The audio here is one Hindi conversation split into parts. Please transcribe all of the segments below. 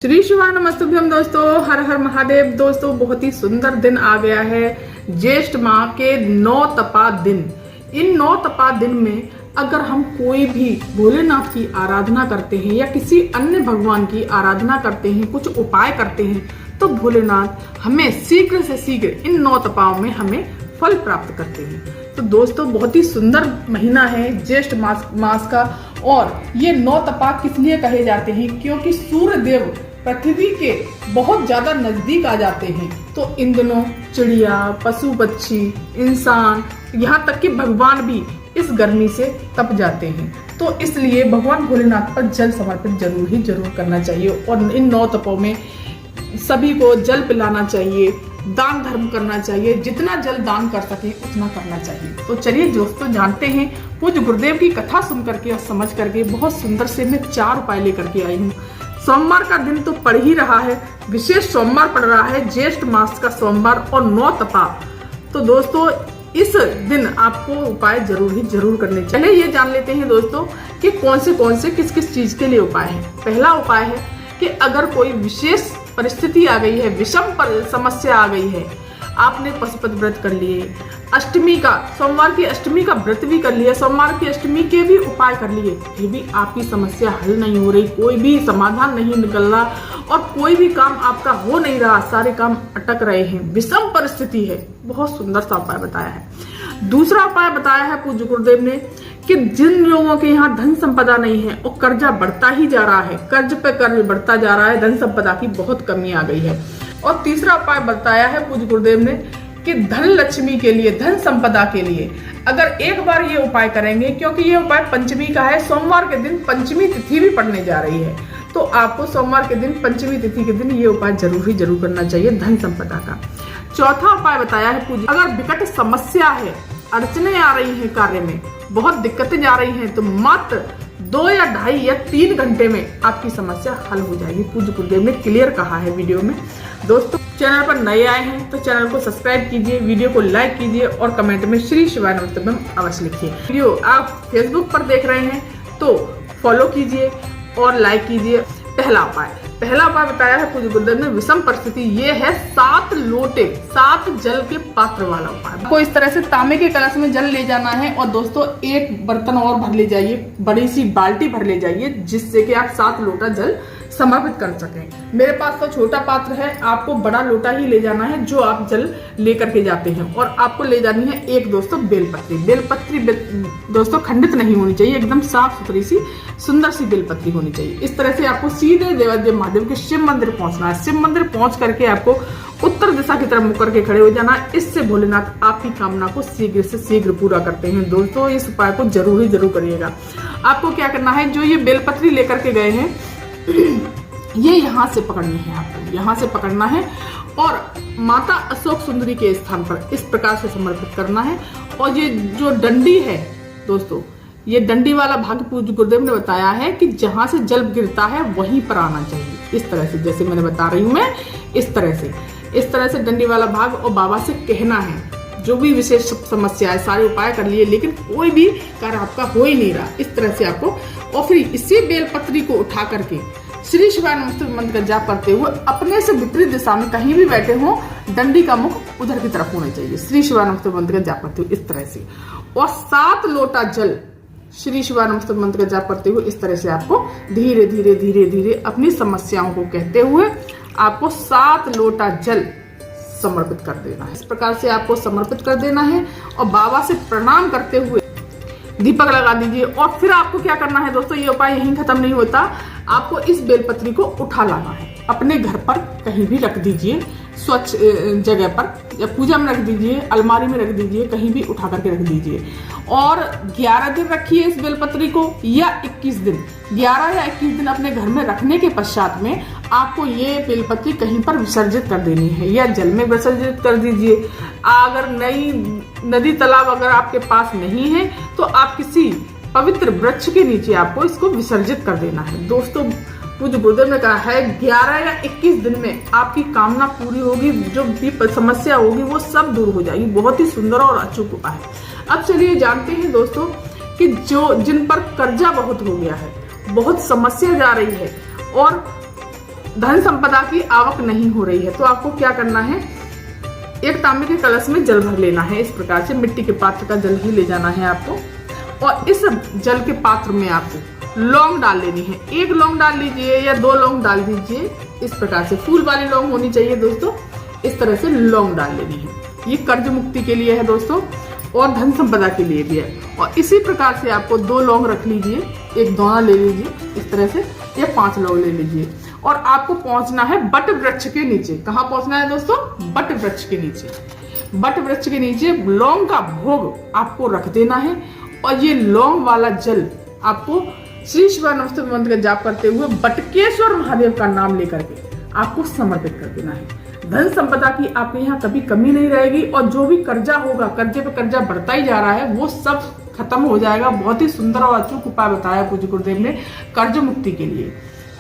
श्री शिवाय नमस्तुभ्यम दोस्तों, हर हर महादेव। दोस्तों बहुत ही सुंदर दिन आ गया है, ज्येष्ठ माह के 9 तपा दिन। इन 9 तपा दिन में अगर हम कोई भी भोलेनाथ की आराधना करते हैं या किसी अन्य भगवान की आराधना करते हैं, कुछ उपाय करते हैं, तो भोलेनाथ हमें शीघ्र से शीघ्र इन 9 तपाओं में हमें फल प्राप्त करते हैं। तो दोस्तों बहुत ही सुंदर महीना है ज्येष्ठ मास का। और ये 9 तपा किस लिए कहे जाते हैं? क्योंकि सूर्य देव पृथ्वी के बहुत ज्यादा नजदीक आ जाते हैं। तो इन दिनों चिड़िया, पशु पक्षी, इंसान, यहाँ तक कि भगवान भी इस गर्मी से तप जाते हैं। तो इसलिए भगवान भोलेनाथ पर जल समर्पित जरूर करना चाहिए। और इन 9 तपों में सभी को जल पिलाना चाहिए, दान धर्म करना चाहिए, जितना जल दान कर सके उतना करना चाहिए। तो चलिए दोस्तों जानते हैं पूज्य गुरुदेव की कथा सुन करके और समझ करके बहुत सुंदर से मैं 4 उपाय लेकर के आई हूँ। सोमवार का दिन तो पड़ ही रहा है, विशेष सोमवार पड़ रहा है, ज्येष्ठ मास का सोमवार और 9 तपा। तो दोस्तों इस दिन आपको उपाय जरूर करने चाहिए। पहले ये जान लेते हैं दोस्तों कि कौन से किस चीज के लिए उपाय है। पहला उपाय है कि अगर कोई विशेष परिस्थिति आ गई है, विषम समस्या आ गई है, आपने पशुपत व्रत कर लिए, अष्टमी का, सोमवार की अष्टमी का व्रत भी कर लिया, सोमवार की अष्टमी के भी उपाय कर लिए, फिर भी आपकी समस्या हल नहीं हो रही, कोई भी समाधान नहीं निकल रहा और कोई भी काम आपका हो नहीं रहा, सारे काम अटक रहे हैं, विषम परिस्थिति है, बहुत सुंदर सा उपाय बताया है। दूसरा उपाय बताया है पूज्य गुरुदेव ने कि जिन लोगों के यहाँ धन संपदा नहीं है और कर्जा बढ़ता ही जा रहा है, कर्ज पे कर्ज बढ़ता जा रहा है, धन संपदा की बहुत कमी आ गई है। और तीसरा उपाय बताया है पूज्य गुरुदेव ने कि धन लक्ष्मी के लिए, धन संपदा के लिए अगर एक बार ये उपाय करेंगे, क्योंकि ये उपाय पंचमी का है, सोमवार के दिन पंचमी तिथि भी पड़ने जा रही है, तो आपको सोमवार के दिन, पंचमी तिथि के दिन ये उपाय जरूर करना चाहिए धन संपदा का। चौथा उपाय बताया है पूज्य, अगर विकट समस्या है, अड़चने आ रही है कार्य में, बहुत दिक्कतें जा रही हैं, तो मात्र 2 या 2.5 या 3 घंटे में आपकी समस्या हल हो जाएगी। पूज्य गुरुदेव ने क्लियर कहा है वीडियो में। दोस्तों चैनल पर नए आए हैं तो चैनल को सब्सक्राइब कीजिए, वीडियो को लाइक कीजिए और कमेंट में श्री शिवाय नमस्तुभ्यम अवश्य लिखिए। वीडियो आप फेसबुक पर देख रहे हैं तो फॉलो कीजिए और लाइक कीजिए। पहला उपाय बताया है पूज्य गुरुदेव ने, विषम परिस्थिति, ये है 7 लोटे, 7 जल के पात्र वाला उपाय। आपको इस तरह से तांबे के कलश में जल ले जाना है और दोस्तों एक बर्तन और भर ले जाइए, बड़ी सी बाल्टी भर ले जाइए, जिससे कि आप 7 लोटा जल समर्पित कर सकें। मेरे पास तो छोटा पात्र है, आपको बड़ा लोटा ही ले जाना है जो आप जल लेकर के जाते हैं। और आपको ले जानी है एक दोस्तों बेलपत्री दोस्तों खंडित नहीं होनी चाहिए, एकदम साफ सुथरी सी सुंदर सी बेलपत्री होनी चाहिए। इस तरह से आपको सीधे देवादेव महादेव के शिव मंदिर पहुंचना है। शिव मंदिर पहुंच करके आपको उत्तर दिशा की तरफ मुख करके खड़े हो जाना है। इससे भोलेनाथ आपकी कामना को शीघ्र से शीघ्र पूरा करते हैं। दोस्तों इस उपाय को जरूर करिएगा। आपको क्या करना है, जो ये बेलपत्री लेकर के गए हैं ये यहाँ से पकड़नी है, आपको यहाँ से पकड़ना है और माता अशोक सुंदरी के स्थान पर इस प्रकार से समर्पित करना है। और ये जो डंडी है दोस्तों, ये डंडी वाला भाग पूज्य गुरुदेव ने बताया है कि जहां से जल गिरता है वहीं पर आना चाहिए। इस तरह से, जैसे मैंने बता रही हूँ मैं, इस तरह से डंडी वाला भाग, और बाबा से कहना है जो भी विशेष समस्या है, सारे उपाय कर लिए लेकिन कोई भी कार्य आपका हो ही नहीं रहा, इस तरह से आपको, और फिर इसी बेलपत्री को उठा करके श्री शिवाय नमस्तुभ्यम मंत्र का जाप करते हुए अपने से विपरीत दिशा में कहीं भी बैठे हो, डंडी का मुख उधर की तरफ होना चाहिए, श्री शिवाय नमस्तुभ्यम मंत्र का जाप करते हुए इस तरह से। और 7 लोटा जल श्री शिवाय नमस्तुभ्यम मंत्र का जाप करते हुए इस तरह से आपको धीरे धीरे अपनी समस्याओं को कहते हुए आपको 7 लोटा जल समर्पित कर देना है। इस प्रकार से आपको समर्पित कर देना है और बाबा से प्रणाम करते हुए दीपक लगा दीजिए। और फिर आपको क्या करना है दोस्तों, ये उपाय यहीं खत्म नहीं होता, आपको इस बेलपत्री को उठा लाना है, अपने घर पर कहीं भी रख दीजिए, स्वच्छ जगह पर, या पूजा में रख दीजिए, अलमारी में रख दीजिए, कहीं भी उठा करके रख दीजिए। और 11 दिन रखिए इस बेलपत्री को या 21 दिन, 11 या 21 दिन अपने घर में रखने के पश्चात में आपको ये बेलपत्री कहीं पर विसर्जित कर देनी है, या जल में विसर्जित कर दीजिए। अगर नई नदी तालाब अगर आपके पास नहीं है तो आप किसी पवित्र वृक्ष के नीचे आपको इसको विसर्जित कर देना है। दोस्तों पूज्य गुरुदेव ने कहा है 11 या 21 दिन में आपकी कामना पूरी होगी, जो भी समस्या होगी वो सब दूर हो जाएगी। बहुत ही सुंदर और अचूक उपाय है। अब चलिए जानते हैं दोस्तों कि जिन पर कर्जा बहुत हो गया है, बहुत समस्या जा रही है और धन संपदा की आवक नहीं हो रही है तो आपको क्या करना है, एक तांबे के कलश में जल भर लेना है। इस प्रकार से मिट्टी के पात्र का जल ही ले जाना है आपको, और इस जल के पात्र में आपको लौंग डाल लेनी है। 1 लौंग डाल लीजिए या 2 लौंग डाल दीजिए। इस प्रकार से फूल वाली लौंग होनी चाहिए दोस्तों। इस तरह से लौंग डाल लेनी है। ये कर्ज मुक्ति के लिए है दोस्तों, और धन संपदा के लिए भी है। और इसी प्रकार से आपको 2 लौंग रख लीजिए, 1 दोना ले लीजिए इस तरह से, या 5 लौंग ले लीजिए, और आपको पहुंचना है बट वृक्ष के नीचे। कहाँ पहुंचना है दोस्तों? बट वृक्ष के नीचे। बट वृक्ष के नीचे लौंग का भोग आपको रख देना है, और ये लौंग वाला जल आपको श्री शिवा नमस्ते मंत्र का जाप करते हुए बटकेश्वर महादेव का नाम लेकर के आपको समर्पित कर देना है। धन संपदा की आपके यहाँ कभी कमी नहीं रहेगी, और जो भी कर्जा होगा, कर्जे पे कर्जा बढ़ता ही जा रहा है, वो सब खत्म हो जाएगा। बहुत ही सुंदर और अचूक उपाय बताया पूज्य गुरुदेव ने कर्ज मुक्ति के लिए।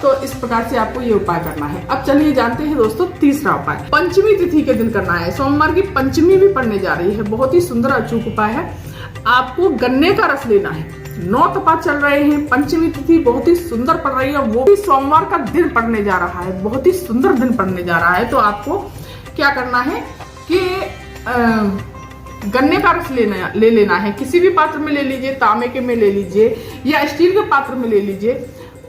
तो इस प्रकार से आपको ये उपाय करना है। अब चलिए जानते हैं दोस्तों तीसरा उपाय। पंचमी तिथि के दिन करना है। सोमवार की पंचमी भी पड़ने जा रही है। बहुत ही सुंदर अचूक उपाय है। आपको गन्ने का रस लेना है। 9 तपा चल रहे हैं, पंचमी तिथि बहुत ही सुंदर पड़ रही है, वो भी सोमवार का दिन पड़ने जा रहा है, बहुत ही सुंदर दिन पड़ने जा रहा है। तो आपको क्या करना है कि गन्ने का रस ले लेना है। किसी भी पात्र में ले लीजिए, तांबे के में ले लीजिए या स्टील के पात्र में ले लीजिए।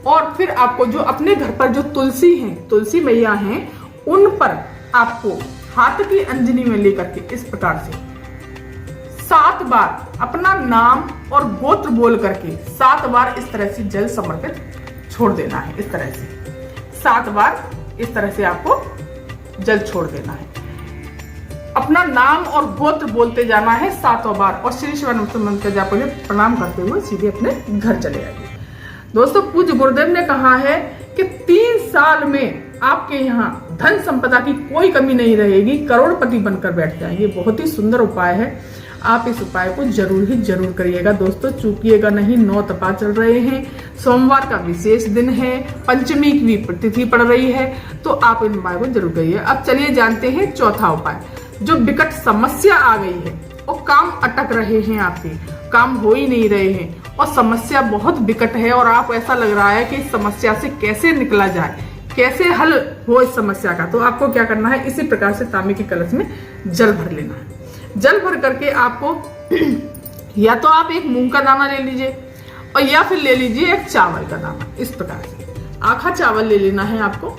और फिर आपको जो अपने घर पर जो तुलसी है, तुलसी मैया हैं, उन पर आपको हाथ की अंजनी में लेकर के इस प्रकार से 7 बार अपना नाम और गोत्र बोल करके 7 बार इस तरह से जल समर्पित छोड़ देना है। इस तरह से 7 बार इस तरह से आपको जल छोड़ देना है। अपना नाम और गोत्र बोलते जाना है 7 बार, और श्री शिवा नमस्ते मंत्र का जाप करके प्रणाम करते हुए सीधे अपने घर चले आइए। दोस्तों पूज्य गुरुदेव ने कहा है कि 3 साल में आपके यहाँ धन संपदा की कोई कमी नहीं रहेगी, करोड़पति बनकर बैठ जाएंगे। बहुत ही सुंदर उपाय है। आप इस उपाय को जरूर ही जरूर करिएगा दोस्तों, चूकिएगा नहीं। 9 तपा चल रहे हैं, सोमवार का विशेष दिन है, पंचमी की भी तिथि पड़ रही है, तो आप इन उपाय को जरूर करिए। अब चलिए जानते हैं चौथा उपाय। जो विकट समस्या आ गई है और काम अटक रहे हैं, आपके काम हो ही नहीं रहे हैं और समस्या बहुत विकट है, और आप ऐसा लग रहा है कि इस समस्या से कैसे निकला जाए, कैसे हल हो इस समस्या का, तो आपको क्या करना है, इसी प्रकार से तांबे के कलश में जल भर लेना है। जल भर करके आपको या तो आप एक मूंग का दाना ले लीजिए, और या फिर ले लीजिए एक चावल का दाना। इस प्रकार से आखा चावल ले लेना है आपको,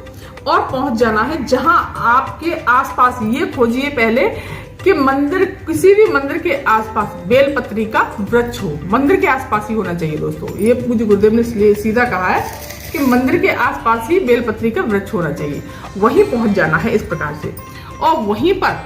और पहुंच जाना है जहां आपके आसपास। ये खोजिए पहले कि मंदिर, किसी भी मंदिर के आसपास बेलपत्री का वृक्ष हो। मंदिर के आसपास ही होना चाहिए दोस्तों। ये पूज्य गुरुदेव ने इसलिए सीधा कहा है कि मंदिर के आसपास ही बेलपत्री का वृक्ष होना चाहिए। वहीं पहुंच जाना है इस प्रकार से, और वहीं पर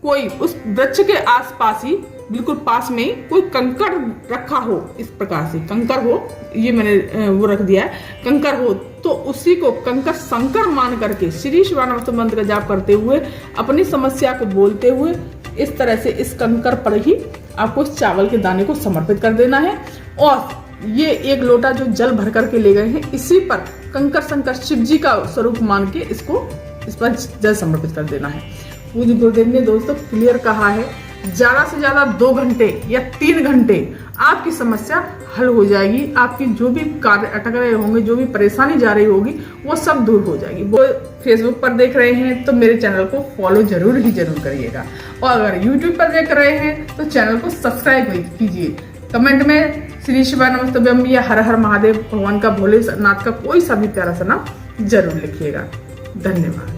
कोई उस वृक्ष के आसपास ही बिल्कुल पास में ही कोई कंकड़ रखा हो। इस प्रकार से कंकड़ हो, ये मैंने वो रख दिया है, कंकड़ हो तो उसी को कंकड़ शंकर मान करके श्री शिवा नमस्ते मंत्र का जाप करते हुए अपनी समस्या को बोलते हुए इस तरह से इस कंकड़ पर ही आपको इस चावल के दाने को समर्पित कर देना है। और ये 1 लोटा जो जल भर करके ले गए हैं, इसी पर कंकड़ शंकर शिव जी का स्वरूप मान के इस पर जल समर्पित कर देना है। पूज्य गुरुदेव ने दोस्तों क्लियर कहा है, ज्यादा से ज्यादा 2 घंटे या 3 घंटे आपकी समस्या हल हो जाएगी। आपकी जो भी कार्य अटक रहे होंगे, जो भी परेशानी जा रही होगी, वो सब दूर हो जाएगी। वो फेसबुक पर देख रहे हैं तो मेरे चैनल को फॉलो जरूर ही जरूर करिएगा, और अगर यूट्यूब पर देख रहे हैं तो चैनल को सब्सक्राइब कीजिए। कमेंट में श्री शिवा नमस्तुभ्यम या हर हर महादेव भगवान का, भोलेनाथ का कोई सा भी प्यारा सा नाम जरूर लिखिएगा। धन्यवाद।